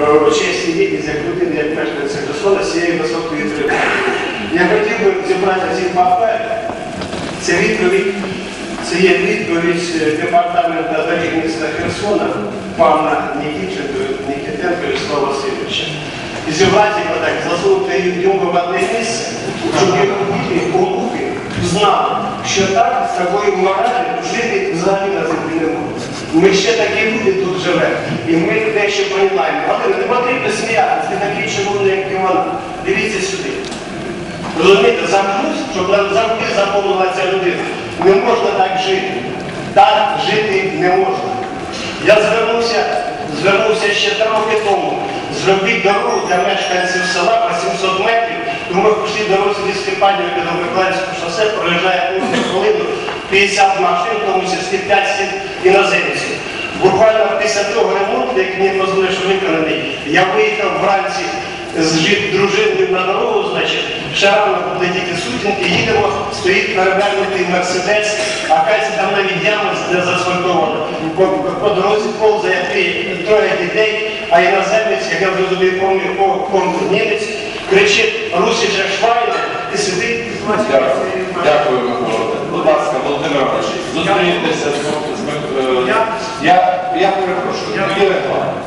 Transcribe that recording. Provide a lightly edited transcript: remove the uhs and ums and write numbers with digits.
про честь і гідність як людини, як мешканця Херсона з цієї високої трибуни. Я хотів би зібрати ці папери. Це є відповідь департаменту доріг міста Херсона пана Нікітенка Вячеслава Васильовича. І зібрати його так, засунути йому в одне місце, щоб його діти, онуки знали, що так з такою моралі жити взагалі на землі не можна. Ми ще такі люди тут живемо, і ми дещо розуміємо. Але не потрібно сміятися, ти такий червоний, як Іван. Дивіться сюди. Розумієте, замкнуть, щоб завжди заповнила ця людина. Не можна так жити. Так жити не можна. Я звернувся ще 3 роки тому. Зробіть дорогу для мешканців села по 700 метрів, тому ми пішли дорогу від Степанівки до Миколаївського шосе, проїжджає кожну хвилину 50 машин, в тому числі 5 іноземців. Буквально після того ремонту, який мені дозволив, що виконаний, я виїхав вранці з дружиною на дорогу, значить, ще рано були тільки сутінки, їдемо, стоїть перевернутий Мерседес, а каже, там навіть яма не заасфальтована. По дорозі повзає 3 дітей, а іноземець, як я зрозумів, німець, кричить «Русича Швайна» і сидить. Дякую, Микола. Будь ласка, Володимир Іванович, зустрінетеся з... Я перепрошую,